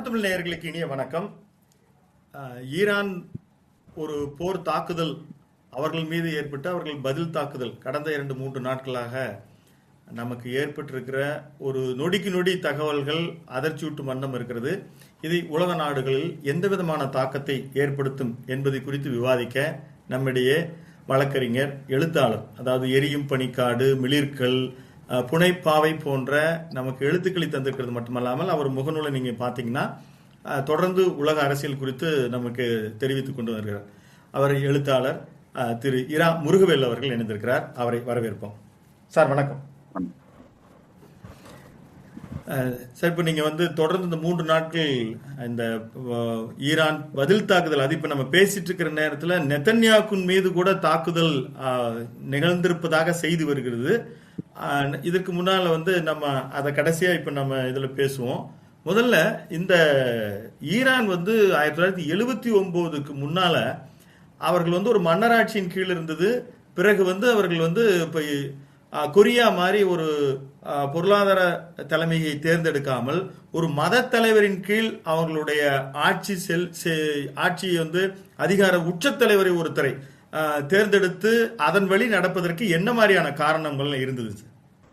வணக்கம் தமிழ் நேயர்களுக்கு இனிய வணக்கம். ஈரான் ஒரு போர் தாக்குதல் அவர்கள் மீது ஏற்பட்டு அவர்கள் பதில் தாக்குதல் கடந்த 2-3 நாட்களாக நமக்கு ஏற்பட்டிருக்கிற ஒரு நொடிக்கு நொடி தகவல்கள் அதிர்ச்சியூட்டும் வண்ணம் இருக்கிறது. இதை உலக நாடுகளில் எந்த விதமான தாக்கத்தை ஏற்படுத்தும் என்பதை குறித்து விவாதிக்க நம்மிடையே வழக்கறிஞர், எழுத்தாளர், அதாவது எரியும் பனிக்காடு, மிளிர்கள், புனைப்பாவை போன்ற நமக்கு எழுத்துக்களை தந்திருக்கிறது மட்டுமல்லாமல் அவர் முகநூலை நீங்க பார்த்தீங்கன்னா தொடர்ந்து உலக அரசியல் குறித்து நமக்கு தெரிவித்துக் கொண்டு வருகிறார். அவர் எழுத்தாளர் திரு இரா முருகவேல் அவர்கள் இணைந்திருக்கிறார். அவரை வரவேற்போம். சார் வணக்கம். சார், இப்போ நீங்க தொடர்ந்து இந்த 3 நாட்கள் இந்த ஈரான் பதில் தாக்குதல், அது இப்ப நம்ம பேசிட்டு இருக்கிற நேரத்தில் நெத்தன்யாகுன் மீது கூட தாக்குதல் நிகழ்ந்திருப்பதாக செய்தி வருகிறது. இதுக்கு முன்னால நம்ம அதை கடைசியா இப்ப நம்ம இதுல பேசுவோம். முதல்ல இந்த ஈரான் 1979க்கு முன்னால அவர்கள் ஒரு மன்னராட்சியின் கீழ் இருந்தது. பிறகு அவர்கள் இப்ப கொரியா மாதிரி ஒரு பொருளாதார தலைமையை தேர்ந்தெடுக்காமல் ஒரு மத தலைவரின் கீழ் அவர்களுடைய ஆட்சியை அதிகார உச்ச தலைவரை ஒருத்தரை தேர்ந்தெடுத்து அதன் வழி நடப்பதற்கு என்ன மாதிரியான காரணங்கள் இருந்தது?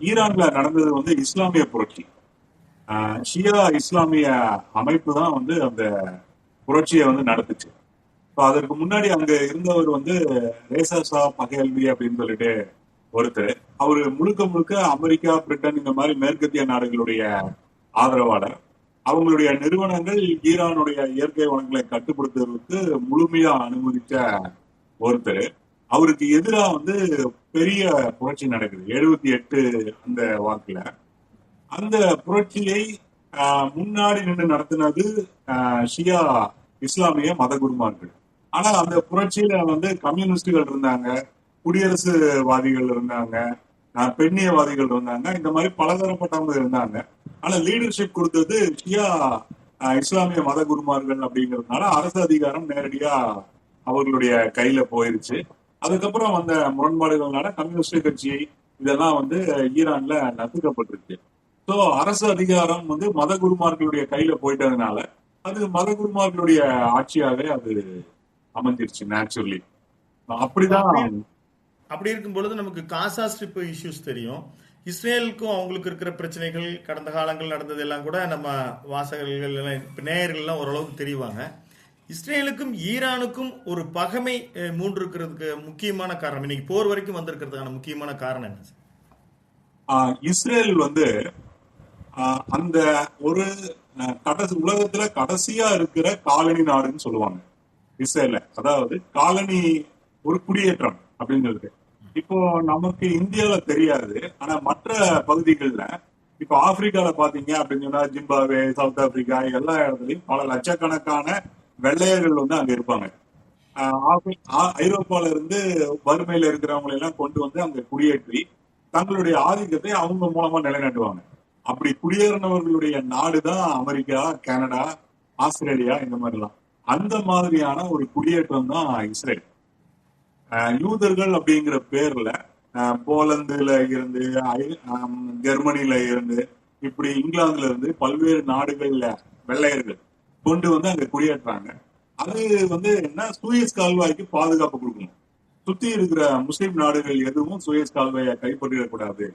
ஈரான்ல நடந்தது இஸ்லாமிய புரட்சி. ஷியா இஸ்லாமிய அமைப்பு தான் அந்த புரட்சியை நடத்துச்சு. அதற்கு முன்னாடி அங்க இருந்தவர் ரேசா ஷா பகேல்வி அப்படின்னு சொல்லிட்டு ஒருத்தர். அவரு முழுக்க முழுக்க அமெரிக்கா, பிரிட்டன் இந்த மாதிரி மேற்கத்திய நாடுகளுடைய ஆதரவாளர். அவங்களுடைய நிறுவனங்கள் ஈரானுடைய இயற்கை வளங்களை கட்டுப்படுத்துவதற்கு முழுமையா அனுமதிச்ச ஒருத்தர். அவருக்கு எதிராக பெரிய புரட்சி நடக்குது 78 அந்த வாக்குல. அந்த புரட்சியை முன்னாடி நின்று நடத்தினது ஷியா இஸ்லாமிய மத குருமார்கள். ஆனா அந்த புரட்சியில கம்யூனிஸ்டுகள் இருந்தாங்க, குடியரசுவாதிகள் இருந்தாங்க, பெண்ணியவாதிகள் இருந்தாங்க, இந்த மாதிரி பலதரப்பட்டவங்க இருந்தாங்க. ஆனா லீடர்ஷிப் கொடுத்தது ஷியா இஸ்லாமிய மத குருமார்கள் அப்படிங்கிறதுனால அரசு அதிகாரம் நேரடியா அவர்களுடைய கையில போயிருச்சு. அதுக்கப்புறம் வந்த முரண்பாடுகள்னால கம்யூனிஸ்ட் கட்சி இதெல்லாம் ஈரான்ல நசுக்கப்பட்டிருக்கு. சோ அரசு அதிகாரம் மத குருமார்களுடைய கையில போயிட்டதுனால அது மத குருமார்களுடைய ஆட்சியாவே அது அமைஞ்சிருச்சு நேச்சுரலி. அப்படிதான். அப்படி இருக்கும் பொழுது நமக்கு காசா ஸ்ட்ரிப் இஷ்யூஸ் தெரியும். இஸ்ரேலுக்கும் அவங்களுக்கு இருக்கிற பிரச்சனைகள், கடந்த காலங்கள் நடந்தது எல்லாம் கூட நம்ம வாசகர்கள் நேயர்கள் எல்லாம் ஓரளவுக்கு தெரிவாங்க. இஸ்ரேலுக்கும் ஈரானுக்கும் ஒரு பகைமை மூன்றிருக்கிறதுக்கு முக்கியமான காரணம், இன்னைக்கு போர் வரைக்கும் வந்திருக்கிறதுக்கான முக்கியமான காரணம் என்ன? இஸ்ரேல் அந்த ஒரு உலகத்துல கடைசியா இருக்கிற காலனி நாடுன்னு சொல்லுவாங்க இஸ்ரேல. அதாவது காலனி ஒரு குடியேற்றம் அப்படிங்கிறது. இப்போ நமக்கு இந்தியால தெரியாது, ஆனா மற்ற பகுதிகள்ல இப்ப ஆப்பிரிக்கால பாத்தீங்க அப்படின்னு சொன்னா ஜிம்பாவே, சவுத் ஆப்பிரிக்கா, எல்லா இடத்துலயும் பல லட்சக்கணக்கான வெள்ளையர்கள் அங்க இருப்பாங்க. ஐரோப்பால இருந்து வறுமையில இருக்கிறவங்களை எல்லாம் கொண்டு அங்க குடியேற்றி தங்களுடைய ஆதிக்கத்தை அவங்க மூலமா நிலைநாட்டுவாங்க. அப்படி குடியேறினவர்களுடைய நாடுதான் அமெரிக்கா, கனடா, ஆஸ்திரேலியா, இந்த மாதிரிலாம். அந்த மாதிரியான ஒரு குடியேற்றம் தான் இஸ்ரேல். யூதர்கள் அப்படிங்கிற பேர்ல போலந்துல இருந்து, ஜெர்மனில இருந்து, இப்படி இங்கிலாந்துல இருந்து பல்வேறு நாடுகள்ல வெள்ளையர்கள் கொண்டு அங்க குடியேற்றாங்க. அது என்ன, சூயஸ் கால்வாய்க்கு பாதுகாப்பு கொடுக்கணும். சுத்தி இருக்கிற முஸ்லிம் நாடுகள் எதுவும் சூயஸ் கால்வாயை கைப்பற்றிடக்கூடாது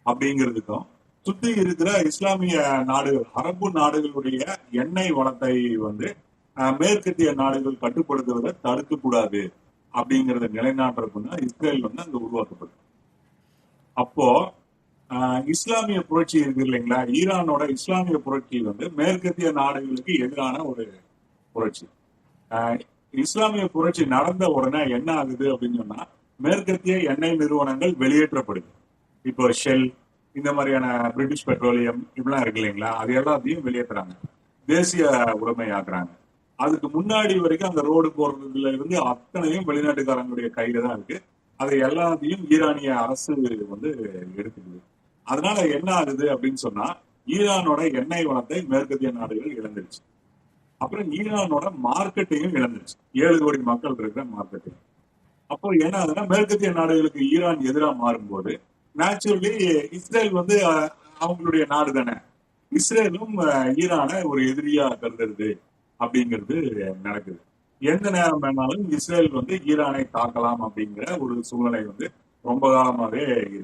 அப்படிங்கிறதுக்கும், சுத்தி இருக்கிற இஸ்லாமிய நாடுகள், அரபு நாடுகளுடைய எண்ணெய் வளத்தை மேற்கத்திய நாடுகள் கட்டுப்படுத்துவதை தடுக்க கூடாது அப்படிங்கறத நிலைநாட்டுறதுக்கு தான் இஸ்ரேல் அங்க உருவாக்கப்பட்டது. அப்போ இஸ்லாமிய புரட்சி இருக்கு இல்லைங்களா, ஈரானோட இஸ்லாமிய புரட்சி மேற்கத்திய நாடுகளுக்கு எதிரான ஒரு புரட்சி. இஸ்லாமிய புரட்சி நடந்த உடனே என்ன ஆகுது அப்படின்னு சொன்னா, மேற்கத்திய எண்ணெய் நிறுவனங்கள் வெளியேற்றப்படுது. இப்போ ஷெல், இந்த மாதிரியான பிரிட்டிஷ் பெட்ரோலியம் இப்படிலாம் இருக்கு இல்லைங்களா, அது எல்லாத்தையும் வெளியேற்றுறாங்க, தேசிய உடைமை ஆக்குறாங்க. அதுக்கு முன்னாடி வரைக்கும் அந்த ரோடு போறதுல இருந்து அத்தனையும் வெளிநாட்டுக்காரங்களுடைய கையில தான் இருக்கு. அதை எல்லாத்தையும் ஈரானிய அரசு எடுத்துக்குது. அதனால என்ன ஆகுது அப்படின்னு சொன்னா, ஈரானோட எண்ணெய் வளத்தை மேற்கத்திய நாடுகள் இழந்துருச்சு. அப்புறம் ஈரானோட மார்க்கெட்டையும் இழந்துருச்சு, 7 கோடி மக்கள் இருக்கிற மார்க்கெட்டையும். அப்போ என்ன ஆகுதுன்னா, மேற்கத்திய நாடுகளுக்கு ஈரான் எதிராக மாறும்போது நேச்சுரலி இஸ்ரேல் அவங்களுடைய நாடு தானே, இஸ்ரேலும் ஈரானை ஒரு எதிரியா கருதுறது அப்படிங்கிறது நடக்குது. எந்த நேரம் வேணாலும் இஸ்ரேல் வந்து ஈரானை தாக்கலாம் அப்படிங்கிற ஒரு சூழ்நிலை வந்து ரொம்ப காலமாவே இருக்கு.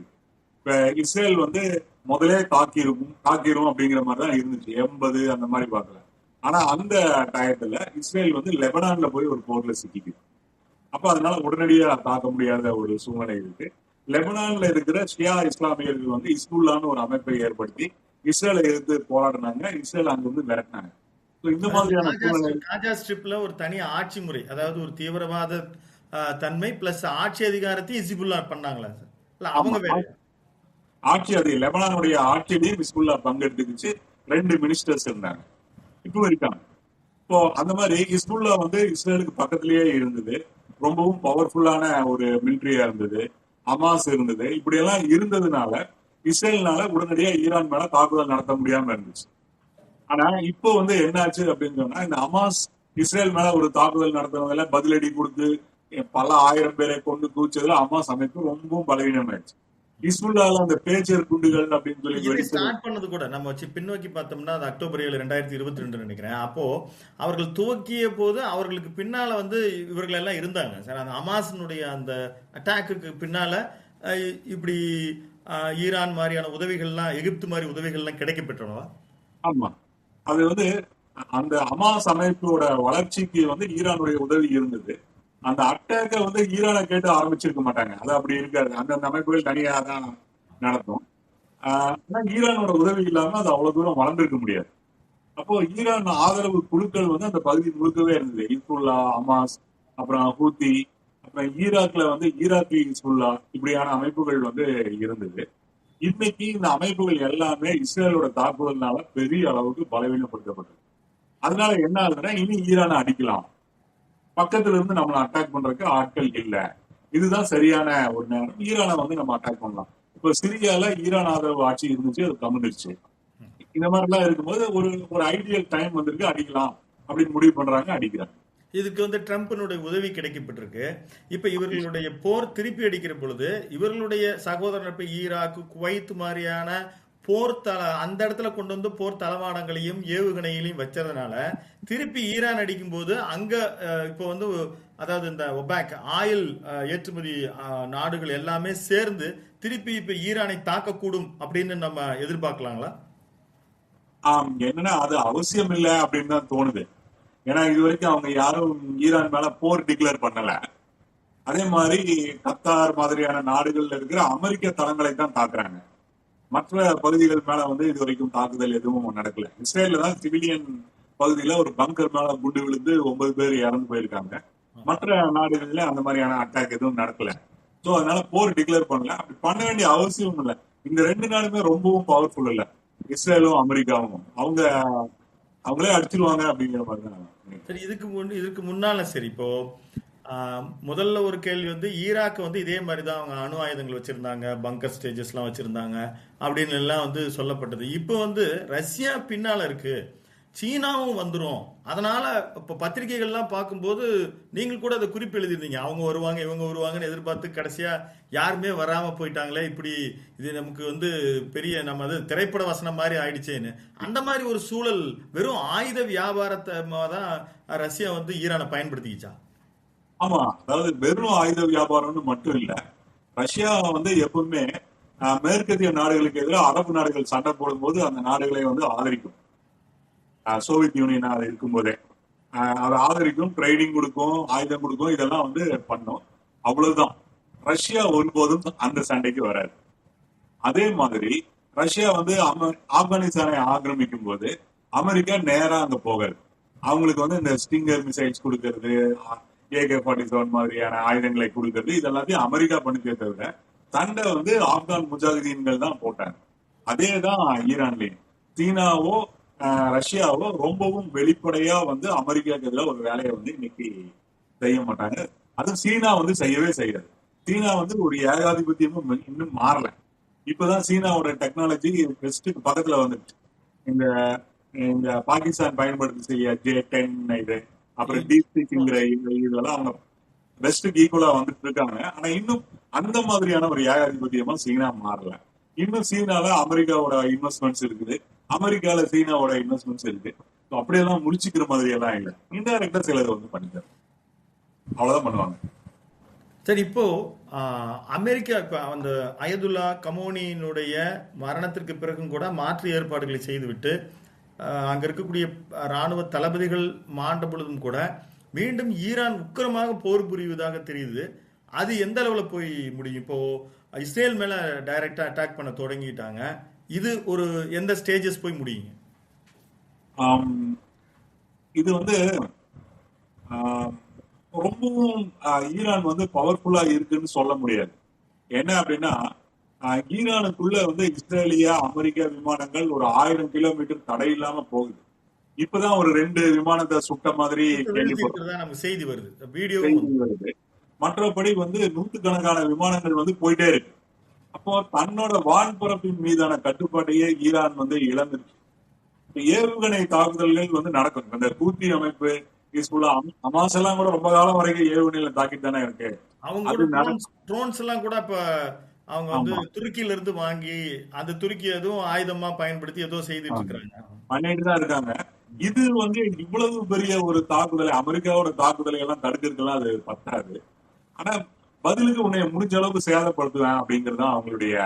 இப்ப இஸ்ரேல் வந்து முதலே தாக்கிரும் அப்படிங்கிற மாதிரி தான் இருந்துச்சு 80 அந்த மாதிரி பார்க்கல. ஆனா அந்த டயத்துல இஸ்ரேல் வந்து லெபனான்ல போய் ஒரு போர்ல சிக்கிக்குது. அப்ப அதனால உடனடியா தாக்க முடியாத ஒரு சூழ்நிலை இருக்கு. லெபனான்ல இருக்கிற ஷியா இஸ்லாமியர்கள் வந்து இஸ்புல்லான்னு ஒரு அமைப்பை ஏற்படுத்தி இஸ்ரேலை எதிர்த்து போராடினாங்க. இஸ்ரேல் அங்க வந்து விரட்டினாங்க. இந்த மாதிரியான சூழ்நிலை காஜா ஸ்ட்ரிப்ல ஒரு தனி ஆட்சி முறை, அதாவது ஒரு தீவிரவாத தன்மை பிளஸ் ஆட்சி அதிகாரத்தையும் இசிபுல்லா பண்ணாங்களா சார்? இல்ல அவங்க வேற ஆட்சி லெபனானுடைய ஆட்சியிலையும் ஹிஸ்புல்லா பங்கெடுத்துக்கிச்சு. 2 மினிஸ்டர்ஸ் இருந்தாங்க, இப்போ இருக்காங்க. இப்போ அந்த மாதிரி ஹிஸ்புல்லா வந்து இஸ்ரேலுக்கு பக்கத்திலேயே இருந்தது. ரொம்பவும் பவர்ஃபுல்லான ஒரு மிலிட்ரியா இருந்தது. ஹமாஸ் இருந்தது. இப்படி எல்லாம் இருந்ததுனால இஸ்ரேல்னால உடனடியா ஈரான் மேல தாக்குதல் நடத்த முடியாம இருந்துச்சு. ஆனா இப்போ வந்து என்னாச்சு அப்படின்னு சொன்னா, இந்த ஹமாஸ் இஸ்ரேல் மேல ஒரு தாக்குதல் நடத்துறதுல பதிலடி கொடுத்து பல ஆயிரம் பேரை கொண்டு குவிச்சதுல ஹமாஸ் அமைப்பு ரொம்பவும் பலவீனமாயிடுச்சு. ஹிஸ்புல்லால அந்த பேச்சர் குண்டுகள் அப்படின்னு சொல்லி ஸ்டார்ட் பண்ணது கூட நம்ம வச்சு பின்னோக்கி பார்த்தோம்னா அது அக்டோபர் 7, 2022 நினைக்கிறேன். அப்போ அவர்கள் துவக்கிய போது அவர்களுக்கு பின்னால வந்து இவர்கள் எல்லாம் இருந்தாங்க சார். அந்த ஹமாஸினுடைய அந்த அட்டாக்குக்கு பின்னால இப்படி ஈரான் மாதிரியான உதவிகள்லாம், எகிப்து மாதிரி உதவிகள்லாம் கிடைக்க பெற்றனவா? ஆமா, அது வந்து அந்த ஹமாஸ் அமைப்போட வளர்ச்சிக்கு வந்து ஈரானுடைய உதவி இருந்தது. அந்த அட்டாக்க வந்து ஈரானை கேட்டு ஆரம்பிச்சிருக்க மாட்டாங்க. அது அப்படி இருக்காது. அந்தந்த அமைப்புகள் தனியாக தான் நடத்தும். ஆனா ஈரானோட உதவி இல்லாம அது அவ்வளவு தூரம் வளர்ந்திருக்க முடியாது. அப்போ ஈரான் ஆதரவு குழுக்கள் வந்து அந்த பகுதி முழுக்கவே இருந்தது. ஹிஸ்புல்லா, ஹமாஸ், அப்புறம் ஹூத்தி, அப்புறம் ஈராக்ல வந்து ஈராக்கி ஹிஸ்புல்லா, இப்படியான அமைப்புகள் வந்து இருந்தது. இன்னைக்கு இந்த அமைப்புகள் எல்லாமே இஸ்ரேலோட தாக்குதல்னால பெரிய அளவுக்கு பலவீனப்படுத்தப்பட்டது. அதனால என்ன ஆகுதுன்னா, இனி ஈரானை அடிக்கலாம், பக்கத்துல இருந்து நம்மளை அட்டாக் பண்றதுக்கு ஆட்கள் இல்ல, இதுதான் சரியான ஒரு நேரம், ஈரானை வந்து நம்ம அட்டாக் பண்ணலாம். இப்ப சிரியால ஈரான் ஆதரவு ஆட்சி இருந்துச்சு, அது கம்மிடுச்சு. இந்த மாதிரி எல்லாம் இருக்கும்போது ஒரு ஐடியல் டைம் வந்திருக்கு, அடிக்கலாம் அப்படின்னு முடிவு பண்றாங்க, அடிக்கிறாங்க. இதுக்கு வந்து ட்ரம்ப்பினுடைய உதவி கிடைக்கப்பட்டிருக்கு. இப்ப இவர்களுடைய போர் திருப்பி அடிக்கிற பொழுது இவர்களுடைய சகோதரர் ஈராக், குவைத் மாதிரியான போர் அந்த இடத்துல கொண்டு வந்து போர் தளவாடங்களையும் ஏவுகணைகளையும் வச்சதுனால திருப்பி ஈரான் அடிக்கும் போது அங்க இப்போ வந்து அதாவது இந்த ஒபேக் ஆயில் ஏற்றுமதி நாடுகள் எல்லாமே சேர்ந்து திருப்பி இப்ப ஈரானை தாக்கக்கூடும் அப்படின்னு நம்ம எதிர்பார்க்கலாங்களா? என்னன்னா அது அவசியம் இல்லை அப்படின்னு தான் தோணுது. ஏன்னா இது வரைக்கும் அவங்க யாரும் ஈரான் மேல போர் டிக்ளேர் பண்ணல. அதே மாதிரி கத்தார் மாதிரியான நாடுகள்ல இருக்கிற அமெரிக்க தளங்களை தான் தாக்குறாங்க. மற்ற பகுதிகள் மேல வந்து இது வரைக்கும் தாக்குதல் எதுவும் நடக்கல. இஸ்ரேல்ல தான் சிவிலியன் பகுதியில ஒரு பங்கர் மேல குண்டு விழுந்து 9 பேர் இறந்து போயிருக்காங்க. மற்ற நாடுகள்ல அந்த மாதிரியான அட்டாக் எதுவும் நடக்கல. சோ அதனால போர் டிக்ளேர் பண்ணல. அப்படி பண்ண வேண்டிய அவசியம் இல்லை. இந்த 2 நாடுமே ரொம்பவும் பவர்ஃபுல் இல்ல, இஸ்ரேலும் அமெரிக்காவும். அவங்களே அடிச்சிருவாங்க அப்படிங்கிற மாதிரி தான். சரி, இதுக்கு முன்னால சரி, இப்போ முதல்ல ஒரு கேள்வி வந்து ஈராக் வந்து இதே மாதிரி தான் அவங்க அணு ஆயுதங்கள் வச்சிருந்தாங்க, பங்கர் ஸ்டேஜஸ்லாம் வச்சிருந்தாங்க அப்படின்னு எல்லாம் வந்து சொல்லப்பட்டது. இப்போ வந்து ரஷ்யா பின்னால இருக்கு, சீனாவும் வந்துடும். அதனால இப்போ பத்திரிகைகள்லாம் பார்க்கும்போது நீங்கள் கூட அதை குறிப்பு எழுதிருந்தீங்க, அவங்க வருவாங்க இவங்க வருவாங்கன்னு எதிர்பார்த்து கடைசியா யாருமே வராம போயிட்டாங்களே, இப்படி இது நமக்கு வந்து பெரிய நம்ம அது திரைப்பட வசனம் மாதிரி ஆயிடுச்சேன்னு. அந்த மாதிரி ஒரு சூழல் வெறும் ஆயுத வியாபாரத்தை தான் ரஷ்யா வந்து ஈரானை பயன்படுத்திக்கிச்சா? ஆமா, அதாவது வெறும் ஆயுத வியாபாரம்னு மட்டும் இல்ல. ரஷ்யா வந்து எப்பவுமே மேற்கத்திய நாடுகளுக்கு எதிராக அரபு நாடுகள் சண்டை போடும்போது அந்த நாடுகளை வந்து ஆதரிக்கும். சோவியத் யூனியன் அது இருக்கும்போதே அதை ஆதரிக்கும், ட்ரைனிங் கொடுக்கும், ஆயுதம் கொடுக்கும், இதெல்லாம் வந்து பண்ணும். அவ்வளவுதான். ரஷ்யா ஒருபோதும் அந்த சண்டைக்கு வராது. அதே மாதிரி ரஷ்யா வந்து ஆப்கானிஸ்தானை ஆக்கிரமிக்கும் போது அமெரிக்கா நேரா அங்க போகாது. அவங்களுக்கு வந்து இந்த ஸ்டிங்கர் மிசைல்ஸ் கொடுக்கறது, AK-47 மாதிரியான ஆயுதங்களை கொடுக்கறது, இதெல்லாத்தையும் அமெரிக்கா பண்ணிக்கிறத விட சண்டை வந்து ஆப்கான் முஜாஹிதீன்கள் தான் போட்டாங்க. அதேதான் ஈரான்லயும். சீனாவோ ரஷ்யாவோ ரொம்பவும் வெளிப்படையா வந்து அமெரிக்காவுக்கு எதிராக ஒரு வேலையை வந்து இன்னைக்கு செய்ய மாட்டாங்க. அதுவும் சீனா வந்து செய்யவே செய்யாது. சீனா வந்து ஒரு ஏகாதிபத்தியமும் இன்னும் மாறல. இப்பதான் சீனாவோட டெக்னாலஜி வெஸ்ட்டுக்கு பக்கத்துல வந்துருச்சு. இந்த இந்த பாகிஸ்தான் பயன்படுத்தி செய்ய J-10 இது, அப்புறம் டீப்சிங்கிற இதெல்லாம் அவங்க வெஸ்ட்டுக்கு ஈக்குவலா வந்துட்டு இருக்காங்க. ஆனா இன்னும் அந்த மாதிரியான ஒரு ஏகாதிபத்தியமா சீனா மாறல. இன்னும் சீனால அமெரிக்காவோட இன்வெஸ்ட்மெண்ட்ஸ் இருக்குது, அமெரிக்கால சீனாவோட இன்வெஸ்ட்மெண்ட்ஸ் இருக்கு. அப்படியெல்லாம் முடிச்சுக்கிற மாதிரி எல்லாம் இல்லை. இன்டைரக்டா சிலர் வந்து பண்ணிட்டாரு, அவ்வளவுதான் பண்ணுவாங்க. சரி, இப்போ அமெரிக்கா இப்ப அந்த அயதுல்லா கமோனியினுடைய மரணத்திற்கு பிறகும் கூட மாற்று ஏற்பாடுகளை செய்துவிட்டு அங்க இருக்கக்கூடிய ராணுவ தளபதிகள் மாண்ட பொழுதும் கூட மீண்டும் ஈரான் உக்கிரமாக போர் புரிவதாக தெரியுது. அது எந்த அளவுல போய் முடியும்? இப்போ இஸ்ரேல் மேல டைரக்டா அட்டாக் பண்ண தொடங்கிட்டாங்க. இது ஒரு எந்த ஸ்டேஜஸ் போய் முடியுங்க? இது வந்து ரொம்பவும் ஈரான் வந்து பவர்ஃபுல்லா இருக்குன்னு சொல்ல முடியாது. என்ன அப்படின்னா, ஈரானுக்குள்ள வந்து இஸ்ரேலியா அமெரிக்கா விமானங்கள் ஒரு 1000 கிலோமீட்டர் தடை இல்லாம போகுது. இப்பதான் ஒரு 2 விமானத்தை சுட்ட மாதிரி நமக்கு செய்தி வருது, வீடியோ வருது. மற்றபடி வந்து நூற்றுக்கணக்கான விமானங்கள் வந்து போயிட்டே இருக்கு. அப்போ தன்னோட வான்பரப்பின் மீதான கட்டுப்பாட்டையே ஈரான் வந்து இழந்துருச்சு. ஏவுகணை தாக்குதல்கள் வந்து நடக்கும். இந்த கூத்தி அமைப்பு, ஹமாஸ் எல்லாம் கூட ரொம்ப காலம் வரைக்கும் ஏவுகணையில தாக்கிட்டு தானே இருக்கு. அவங்க ட்ரோன்ஸ் எல்லாம் கூட இப்ப அவங்க வந்து துருக்கியில இருந்து வாங்கி அந்த துருக்கி எதுவும் ஆயுதமா பயன்படுத்தி ஏதோ செய்துட்டு இருக்காங்க, பண்ணிட்டு தான் இருக்காங்க. இது வந்து இவ்வளவு பெரிய ஒரு தாக்குதலை, அமெரிக்காவோட தாக்குதலை எல்லாம் தடுக்கிறதுக்கெல்லாம் அது பத்தாது. ஆனா பதிலுக்கு உன்னை முடிஞ்ச அளவுக்கு சேதப்படுத்துவேன் அப்படிங்கிறது அவங்களுடைய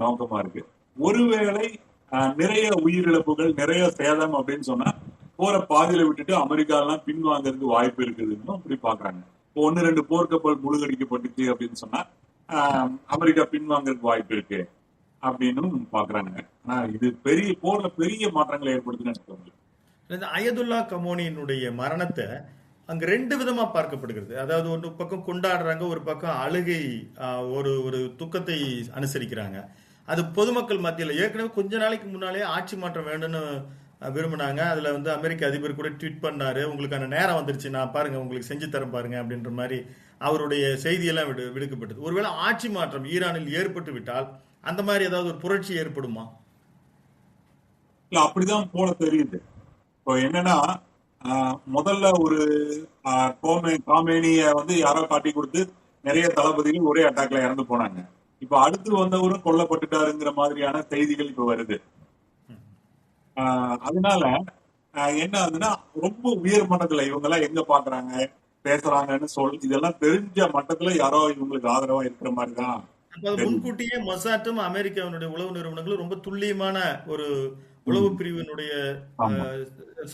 நோக்கமா இருக்கு. ஒருவேளை நிறைய உயிரிழப்புகள், நிறைய சேதம் அப்படின்னு சொன்னா போற பாதியில விட்டுட்டு அமெரிக்கா எல்லாம் பின்வாங்கிறதுக்கு வாய்ப்பு இருக்குதுன்னு அப்படி பாக்குறாங்க. 1-2 போர்க்கப்பல் முழுகடிக்கப்பட்டுச்சு அப்படின்னு சொன்னா அமெரிக்கா பின்வாங்கிறதுக்கு வாய்ப்பு இருக்கு அப்படின்னு பாக்குறாங்க. ஆனா இது பெரிய போர்ல பெரிய மாற்றங்களை ஏற்படுத்துன்னு. அயதுல்லா கமோனியினுடைய மரணத்தை அங்க 2 விதமா பார்க்கப்படுகிறது. அதாவது ஒரு பக்கம் கொண்டாடுறாங்க, ஒரு பக்கம் அழுகை, ஒரு துக்கத்தை அனுசரிக்கிறாங்க. அது பொதுமக்கள் மத்தியில் ஏற்கனவே கொஞ்ச நாளைக்கு முன்னாலே ஆட்சி மாற்றம் வேண்டும்னு விரும்பினாங்க. அதுல வந்து அமெரிக்க அதிபர் கூட ட்வீட் பண்ணாரு, உங்களுக்கான நேரம் வந்துருச்சு, நான் பாருங்க உங்களுக்கு செஞ்சு தரேன் பாருங்க அப்படின்ற மாதிரி அவருடைய செய்தியெல்லாம் விடுக்கப்பட்டது. ஒருவேளை ஆட்சி மாற்றம் ஈரானில் ஏற்பட்டு விட்டால் அந்த மாதிரி ஏதாவது ஒரு புரட்சி ஏற்படுமா? இல்ல, அப்படிதான் போல தெரியுது. இப்போ என்னன்னா, முதல்ல ஒரு காமேனிய வந்து யாரோ காட்டி கொடுத்து நிறைய தளபதிகள் ஒரே அட்டாக்ல இறந்து போனாங்க. இப்ப அடுத்து வந்தவரும் கொல்லப்பட்டுட்டாருங்கிற மாதிரியான செய்திகள் இப்ப வருது. அதனால என்ன ஆகுதுன்னா, ரொம்ப உயர் மட்டத்துல இவங்க எல்லாம் எங்க பாக்குறாங்க பேசுறாங்கன்னு இதெல்லாம் தெரிஞ்ச மட்டத்துல யாரோ இவங்களுக்கு ஆதரவா இருக்கிற மாதிரிதான். முன்கூட்டியே மொசாட்டும் அமெரிக்காவினுடைய உளவு நிறுவனங்களும் ரொம்ப துல்லியமான ஒரு உளவு பிரிவினுடைய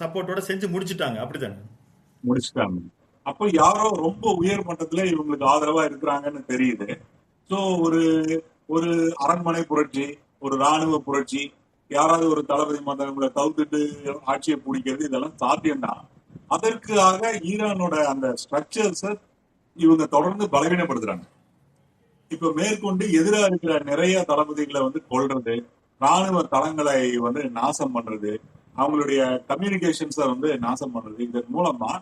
சப்போர்ட்டோட செஞ்சு முடிச்சுட்டாங்க, அப்படித்தானே? முடிச்சுட்டாங்க. அப்போ யாரோ ரொம்ப உயர் மட்டத்துல இவங்களுக்கு ஆதரவா இருக்கிறாங்கன்னு தெரியுது. சோ ஒரு அரண்மனை புரட்சி, ஒரு ராணுவ புரட்சி, யாராவது ஒரு தளபதி மந்திரங்களை தவிர்த்துட்டு ஆட்சியை பிடிக்கிறது, இதெல்லாம் சாத்தியம்தான். அதற்காக ஈரானோட அந்த ஸ்ட்ரக்சர்ஸ இவங்க தொடர்ந்து பலவீனப்படுத்துறாங்க. இப்ப மேற்கொண்டு எதிராக இருக்கிற நிறைய தளபதிகளை வந்து கொல்றது, ராணுவ தளங்களை வந்து நாசம் பண்றது, அவங்களுடைய கம்யூனிகேஷன்ஸை வந்து நாசம் பண்றது, இதன் மூலமா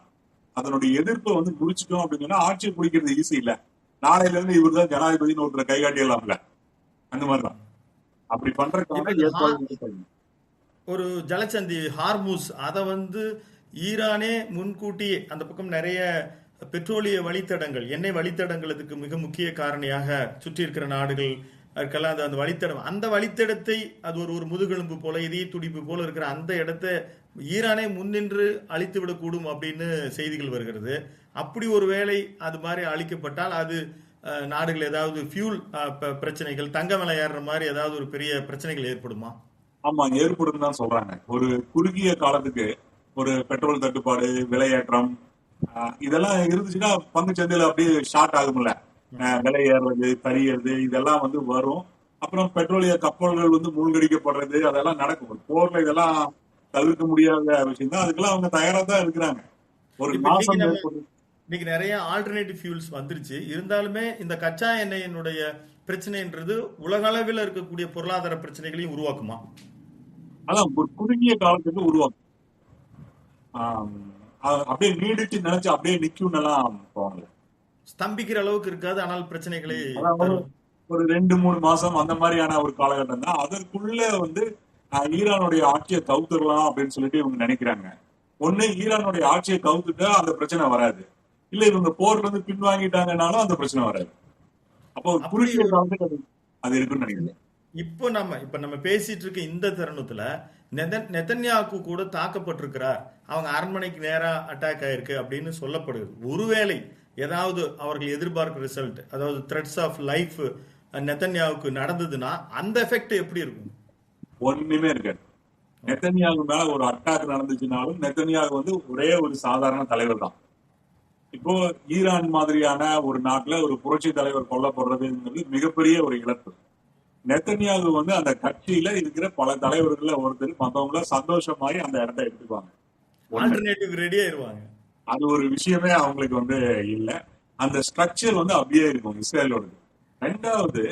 அதனுடைய எதிர்ப்பை வந்து முடிச்சிட்டோம் அப்படின்னு சொன்னா ஆட்சியை பிடிக்கிறது ஈஸி இல்ல. நாளையில இருந்து இவர் தான் ஜனாதிபதினு ஒருத்தர் கைகாட்டிடலாம்ல, அந்த மாதிரிதான். அப்படி பண்றதுக்காக ஒரு ஜலசந்தி ஹார்மூஸ் அதை வந்து ஈரானே முன்கூட்டியே அந்த பக்கம் நிறைய பெட்ரோலிய வழித்தடங்கள், எண்ணெய் வழித்தடங்களுக்கு மிக முக்கிய காரணியாக சுற்றி இருக்கிற நாடுகள் அதுக்கெல்லாம் அந்த வழித்தடம், அந்த வழித்தடத்தை அது ஒரு முதுகெலும்பு போல, இதய துடிப்பு போல இருக்கிற அந்த இடத்தை ஈரானே முன்னின்று அழித்து விடக்கூடும் அப்படின்னு செய்திகள் வருகிறது. அப்படி ஒரு வேளை அது மாதிரி அழிக்கப்பட்டால் அது நாடுகள் ஏதாவது ஃபியூல் பிரச்சனைகள், தங்க விலை ஏறுற மாதிரி ஏதாவது ஒரு பெரிய பிரச்சனைகள் ஏற்படுமா? ஆமா, ஏற்படும் தான் சொல்றாங்க. ஒரு குறுகிய காலத்துக்கு ஒரு பெட்ரோல் தட்டுப்பாடு, விலையேற்றம் இதெல்லாம் இருந்துச்சுன்னா பங்கு சந்தையில அப்படியே ஷார்ட் ஆகும்ல, விலை ஏறுறது, கரியறது, இதெல்லாம் வந்து வரும். அப்புறம் பெட்ரோலிய கப்பல்கள் வந்து மூழ்கடிக்கப்படுறது, அதெல்லாம் நடக்கும். போர்ல இதெல்லாம் தவிர்க்க முடியாத விஷயம் தான். அதுக்கெல்லாம் அவங்க தயாரா தான் இருக்கிறாங்க. ஒரு நாசம் இன்னைக்கு நிறைய ஆல்டர்னேட்டிவ் ஃபியூல்ஸ் வந்துருச்சு. இருந்தாலுமே இந்த கச்சா எண்ணெயினுடைய பிரச்சனைன்றது உலக அளவில் இருக்கக்கூடிய பொருளாதார பிரச்சனைகளையும் உருவாக்குமா? அதான் ஒரு குறுகிய காலத்துக்கு உருவாக்கும். அப்படியே நீடிச்சு நினைச்சு அப்படியே நிக்கும் எல்லாம் ஸ்தம்பிக்கிற அளவுக்கு இருக்காது, ஆனால் பிரச்சனைகளை ஒரு 2-3 மாசம் அந்த மாதிரியான ஒரு காலகட்டம் தான். அதற்குள்ள வந்து ஈரானுடைய ஆட்சியை கவுத்துடலாம் அப்படின்னு சொல்லிட்டு இவங்க நினைக்கிறாங்க. ஒண்ணு ஈரானுடைய ஆட்சியை கவுத்துட்டா அந்த பிரச்சனை வராது, இல்ல இவங்க போர்ல இருந்து பின்வாங்கிட்டாங்கன்னாலும் அந்த பிரச்சனை வராது. அப்போ ஒரு குறுகிய காலத்துக்கு அது இருக்குன்னு நினைக்கிறேன். இப்போ நம்ம பேசிட்டு இருக்க இந்த தருணத்துல நெதன்யாகு கூட தாக்கப்பட்டிருக்கிறார், அவங்க அரண்மனைக்கு நேரா அட்டாக் ஆயிருக்கு அப்படின்னு சொல்லப்படுது. ஒருவேளை ஏதாவது அவர்கள் எதிர்பார்க்கிற ரிசல்ட், அதாவது த்ரெட்ஸ் ஆஃப் லைஃப் நெதன்யாவுக்கு நடந்ததுன்னா அந்த எஃபெக்ட் எப்படி இருக்கும்? ஒண்ணுமே இருக்காது. நெத்தன்யாகு மேல ஒரு அட்டாக் நடந்துச்சுனாலும் நெத்தன்யாகு வந்து ஒரே ஒரு சாதாரண தலைவர் தான். இப்போ ஈரான் மாதிரியான ஒரு நாட்டுல ஒரு புரட்சி தலைவர் கொல்லப்படுறதுங்கிறது மிகப்பெரிய ஒரு இழப்பு. நெத்தன்யாகு வந்து அந்த கட்சியில இருக்கிற பல தலைவர்கள்ல ஒருத்தர், மத்தவங்கள சந்தோஷமாயி அந்த இடத்த எடுத்துக்குவாங்க. ஒண்ணு, ஆல்டர்னேட்டிவ் ரெடி ஆயிருவாங்க. அது ஒரு விஷயமே அவங்களுக்கு வந்து இல்ல. அந்த ஸ்ட்ரக்சர் வந்து அப்படியே இருக்கும் இஸ்ரேலோட. ரெண்டாவது,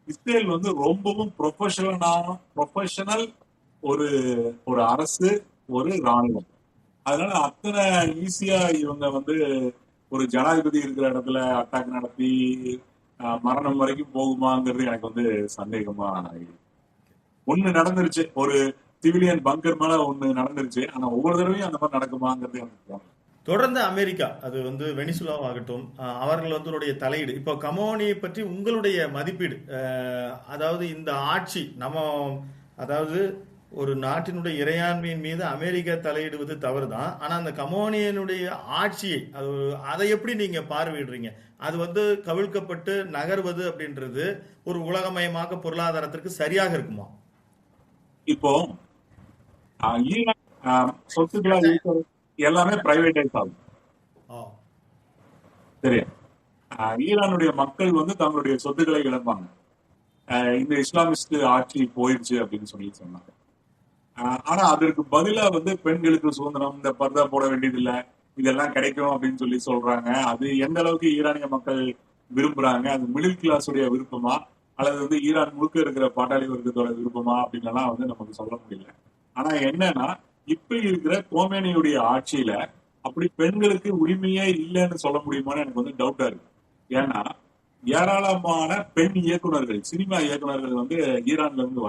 இஸ்ரேல் வந்து ரொம்பவும் ப்ரொஃபஷனல் ஒரு ஒரு அரசு, ஒரு ராணுவம். அதனால அத்தனை ஈஸியா இவங்க வந்து ஒரு ஜனாதிபதி இருக்கிற இடத்துல அட்டாக் நடத்தி மரணம் வரைக்கும் போகுமாங்கிறது எனக்கு வந்து சந்தேகமா இருக்கு. ஒண்ணு நடந்துருச்சு, ஒரு சிவிலியன் பங்கர் மேல ஒண்ணு நடந்துருச்சு. ஆனா ஒவ்வொரு தடவையும் அந்த மாதிரி நடக்குமாங்கிறது எனக்கு தோணல. தொடர்ந்து அமெரிக்கா, அது வந்து வெனிசுலாவாகட்டும், அவர்கள் வந்து தலையீடு. இப்போ கமோனியை பற்றி உங்களுடைய மதிப்பீடு, அதாவது இந்த ஆட்சி அதாவது ஒரு நாட்டினுடைய இறையாண்மையின் மீது அமெரிக்கா தலையிடுவது தவறுதான். ஆனா அந்த கமோனியனுடைய ஆட்சியை அதை எப்படி நீங்க பார்வையிடுறீங்க? அது வந்து கவிழ்க்கப்பட்டு நகர்வது அப்படின்றது ஒரு உலகமயமாக பொருளாதாரத்திற்கு சரியாக இருக்குமா? இப்போ ஈரான் சொத்துக்களா இருக்கிறது எல்லாமே பிரைவேடைஸ் ஆகும். சரி, ஈரானுடைய மக்கள் வந்து தங்களுடைய சொத்துக்களை இழப்பாங்க இந்த இஸ்லாமிஸ்ட் ஆட்சி போயிடுச்சு அப்படின்னு சொல்லி சொன்னாங்க. ஆனா அதற்கு பதிலா வந்து பெண்களுக்கு சுதந்திரம், இந்த பர்தா போட வேண்டியதில்லை, இதெல்லாம் கிடைக்கும் அப்படின்னு சொல்லி சொல்றாங்க. அது எந்த அளவுக்கு ஈரானிய மக்கள் விரும்புறாங்க, அது மிடில் கிளாஸ் உடைய விருப்பமா அல்லது வந்து ஈரான் முழுக்க இருக்கிற பாட்டாளி வர்க்கத்தோட விருப்பமா அப்படின்னு எல்லாம் வந்து நமக்கு சொல்ல முடியல. ஆனா என்னன்னா, இப்ப இருக்கிற கோமேனியுடைய ஆட்சியில அப்படி பெண்களுக்கு உரிமையே இல்லைன்னு சொல்ல முடியுமான்னு எனக்கு வந்து டவுட்டா இருக்கு. ஏன்னா ஏராளமான பெண் இயக்குனர்கள், சினிமா இயக்குனர்கள் வந்து ஈரான்ல இருந்து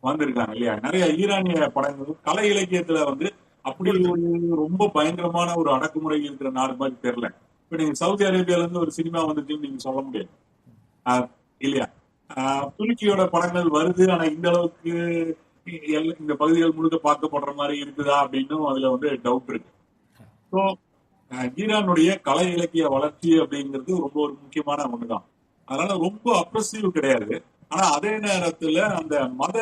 வந்திருக்காங்க இல்லையா? நிறைய ஈரானிய படங்கள் கலை இலக்கியத்துல வந்து அப்படி ஒரு ரொம்ப பயங்கரமான ஒரு அடக்குமுறை இருக்கிற நாடு மாதிரி தெரியல. இப்ப நீங்க சவுதி அரேபியால இருந்து ஒரு சினிமா வந்துச்சுன்னு நீங்க சொல்ல முடியாது இல்லையா? துருக்கியோட படங்கள் வருது, ஆனா இந்த அளவுக்கு இந்த பகுதிகள் முழுக்க பார்க்கப்படுற மாதிரி இருக்குதா அப்படின்னும் அதுல வந்து டவுட் இருக்கு. ஸோ ஈரானுடைய கலை இலக்கிய வளர்ச்சி அப்படிங்கிறது ரொம்ப ஒரு முக்கியமான ஒண்ணுதான். அதனால ரொம்ப அப்ரஸிவ் கிடையாது. ஆனா அதே நேரத்துல அந்த மத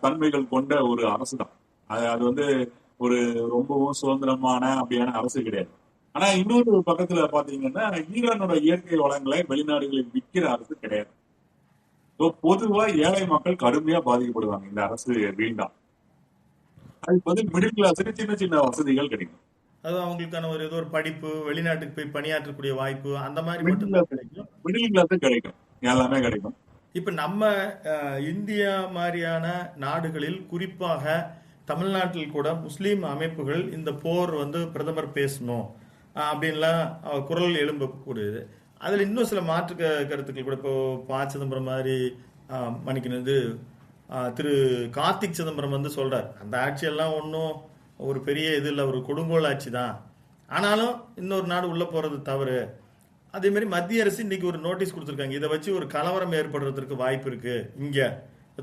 தன்மைகள் கொண்ட ஒரு அரசு தான். அது வந்து ஒரு ரொம்பவும் சுதந்திரமான அப்படியான அரசு கிடையாது. ஆனா இன்னொரு பக்கத்துல பாத்தீங்கன்னா ஈரானோட இயற்கை வளங்களை வெளிநாடுகளில் விற்கிற அரசு கிடையாது. பொதுவா ஏழை மக்கள் கடுமையா பாதிக்கப்படுவாங்க இந்த அரசு வீழ்ந்தா. அதுக்கு வந்து மிடில் கிளாஸுக்கு சின்ன சின்ன வசதிகள் கிடைக்கும். அது அவங்களுக்கான ஏதோ ஒரு படிப்பு, வெளிநாட்டுக்கு போய் பணியாற்றக்கூடிய வாய்ப்பு, அந்த மாதிரி மிடில் கிளாஸ் கிடைக்கும், எல்லாமே கிடைக்கும். இப்ப நம்ம இந்தியா மாதிரியான நாடுகளில், குறிப்பாக தமிழ்நாட்டில் கூட முஸ்லீம் அமைப்புகள் இந்த போர் வந்து பிரதமர் பேசணும் அப்படின்லாம் குரல் எழும்பக்கூடியது. அதில் இன்னும் சில மாற்று கருத்துக்கள் கூட, இப்போ ப. சிதம்பரம் மாதிரி மன்னிக்கிறது திரு கார்த்திக் சிதம்பரம் வந்து சொல்றார், அந்த ஆட்சியெல்லாம் ஒன்றும் ஒரு பெரிய இது இல்லை, ஒரு கொடுங்கோல் ஆட்சி தான், ஆனாலும் இன்னொரு நாடு உள்ள போறது தவறு. அதே மாதிரி மத்திய அரசு இன்னைக்கு ஒரு நோட்டீஸ் கொடுத்துருக்காங்க, இதை வச்சு ஒரு கலவரம் ஏற்படுறதுக்கு வாய்ப்பு இருக்கு, இங்க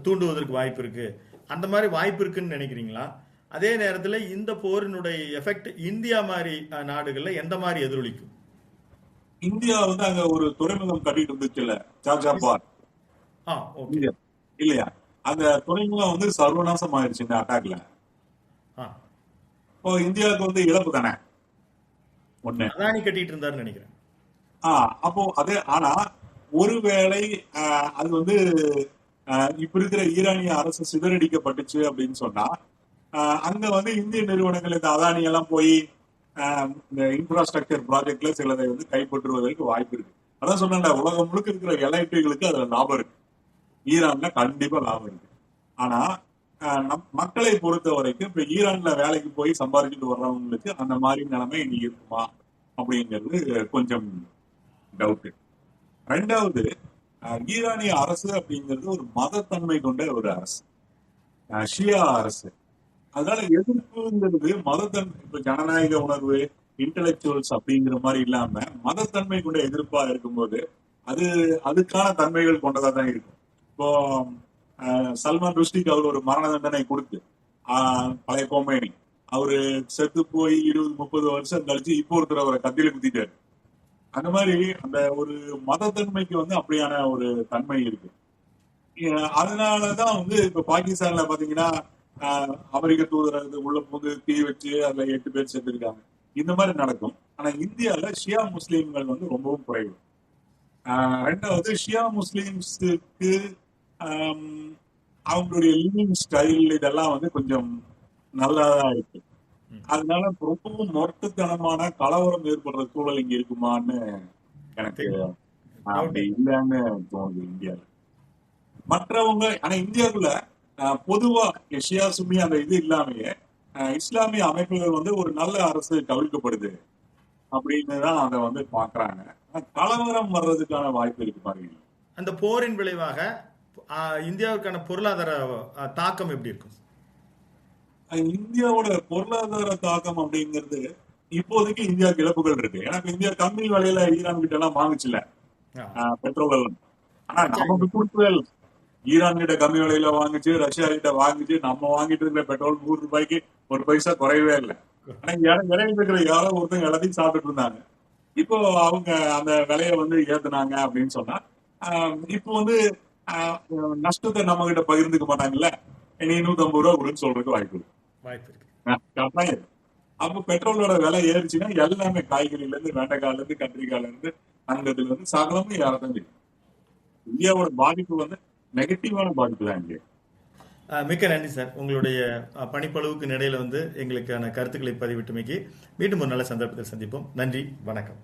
தூண்டுவதற்கு வாய்ப்பு இருக்கு, அந்த மாதிரி வாய்ப்பு இருக்குன்னு நினைக்கிறீங்களா? அதே நேரத்தில் இந்த போரினுடைய எஃபெக்ட் இந்தியா மாதிரி நாடுகள்ல எந்த மாதிரி எதிரொலிக்கும்? இந்தியா வந்து அங்க ஒரு துறைமுகம் கட்டிட்டு இருந்துச்சுல்ல, ஜாஜாபாத் இல்லையா? அந்த துறைமுகம் வந்து சர்வநாசம் ஆயிடுச்சு இந்த அட்டாக்ல. இப்போ இந்தியாவுக்கு வந்து இழப்பு தானே ஒண்ணு. அதானி கட்டிட்டு இருந்தாருன்னு நினைக்கிறேன். அப்போ அதே, ஆனா ஒருவேளை அது வந்து இப்ப இருக்கிற ஈரானிய அரசு சிதறடிக்கப்பட்டுச்சு அப்படின்னு சொன்னா, அங்க வந்து இந்திய நிறுவனங்கள் இந்த அதானி எல்லாம் போய் இந்த இன்ஃப்ராஸ்ட்ரக்சர் ப்ராஜெக்ட்ல சிலதை வந்து கைப்பற்றுவதற்கு வாய்ப்பு இருக்கு. அதான் சொன்ன, உலகம் முழுக்க இருக்கிற எலக்ட்ரிகளுக்கு அதுல லாபம் இருக்கு, ஈரான்ல கண்டிப்பா லாபம் இருக்கு. ஆனா மக்களை பொறுத்த வரைக்கும் இப்ப ஈரான்ல வேலைக்கு போய் சம்பாதிச்சுட்டு வர்றவங்களுக்கு அந்த மாதிரி நிலைமை இனி இருக்குமா அப்படிங்கிறது கொஞ்சம் டவுட். ரெண்டாவது, ஈரானிய அரசு அப்படிங்கிறது ஒரு மதத்தன்மை கொண்ட ஒரு அரசு, ஷியா அரசு. அதனால எதிர்ப்புங்கிறது மதத்தன்மை, இப்ப ஜனநாயக உணர்வு, இன்டலெக்சுவல்ஸ் அப்படிங்கிற மாதிரி இல்லாம மதத்தன்மை கொண்ட எதிர்ப்பா இருக்கும்போது அது அதுக்கான தன்மைகள் கொண்டதா தான் இருக்கும். இப்போ இப்போ சல்மான் ருஷ்டிக்கு அவர் ஒரு மரண தண்டனை கொடுத்து பழைய கோமேனி அவரு செத்து போய் 20-30 வருஷம் கழிச்சு இப்போ ஒருத்தர் அவரை கத்தியில குத்திட்டாரு. அந்த மாதிரி அந்த ஒரு மத தன்மைக்கு வந்து அப்படியான ஒரு தன்மை இருக்கு. அதனாலதான் வந்து இப்ப பாகிஸ்தான்ல பாத்தீங்கன்னா அமெரிக்க தூதரக உள்ள போது தீ வச்சு அதுல 8 பேர் செத்துருக்காங்க. இந்த மாதிரி நடக்கும். ஆனா இந்தியால ஷியா முஸ்லீம்கள் வந்து ரொம்பவும் குறைவு. ரெண்டாவது ஷியா முஸ்லீம்ஸுக்கு அவங்களுடைய லிவிங் ஸ்டைல் இதெல்லாம் வந்து கொஞ்சம் நல்லாதான் இருக்கு. அதனால ரொம்பவும் மொத்தத்தனமான கலவரம் ஏற்படுற சூழல் இங்க இருக்குமான்னு எனக்கு அப்படி இல்லைன்னு தோணுது இந்தியால. மற்றவங்க ஆனா இந்தியாவுக்குள்ள பொதுவா ஷியா சுன்னி அந்த இது இல்லாமையே இஸ்லாமிய அமைப்புகள் வந்து ஒரு நல்ல அரசு கவிழ்க்கப்படுது அப்படின்னு தான் அதை வந்து பாக்குறாங்க. கலவரம் வர்றதுக்கான வாய்ப்பு இருக்கு பாருங்க. அந்த போரின் விளைவாக இந்தியாவுக்கான பொருளாதார தாக்கம் எப்படி இருக்கும்? இந்தியாவோட பொருளாதார தாக்கம் அப்படிங்கிறது இப்போதைக்கு இந்தியாவுக்கு இழப்புகள் இருக்கு. ஏன்னா இந்தியா கம்மி விலையில ஈரான் கிட்ட எல்லாம் வாங்குச்சுல பெட்ரோல் எல்லாம். ஆனா நமக்கு கொடுத்தது ஈரான் கிட்ட கம்மி விலையில வாங்குச்சு, ரஷ்யா கிட்ட வாங்குச்சு. நம்ம வாங்கிட்டு இருக்கிற பெட்ரோல் 100 ரூபாய்க்கு 1 பைசா குறையவே இல்லை. ஆனா இடையில இருக்கிற யாரோ ஒருத்தங்க எல்லாத்தையும் சாப்பிட்டு இருந்தாங்க. இப்போ அவங்க அந்த விலையை வந்து ஏத்துனாங்க அப்படின்னு சொன்னா இப்போ வந்து நஷ்டத்தை நம்ம கிட்ட பகிர்ந்துக்க மாட்டாங்கல்ல. இனி 150 ரூபா கொடுன்னு சொல்றதுக்கு வாய்ப்பு இருக்கு. அப்ப பெட்ரோலோட விலை ஏறிச்சுன்னா எல்லாமே காய்கறில இருந்து வெண்டைக்காயில இருந்து கத்திரிக்காயில இருந்து அங்கத்துல இருந்து சகலமும் ஏறதான் செய்யும். இந்தியாவோட பாதிப்பு வந்து நெகட்டிவான பாதிப்பு தான் இங்கே. மிக்க நன்றி சார். உங்களுடைய பணிப்பளவுக்கு இடையில வந்து எங்களுக்கான கருத்துக்களை பதிவிட்டுமைக்கு மீண்டும் ஒரு நல்ல சந்தர்ப்பத்தில் சந்திப்போம். நன்றி, வணக்கம்.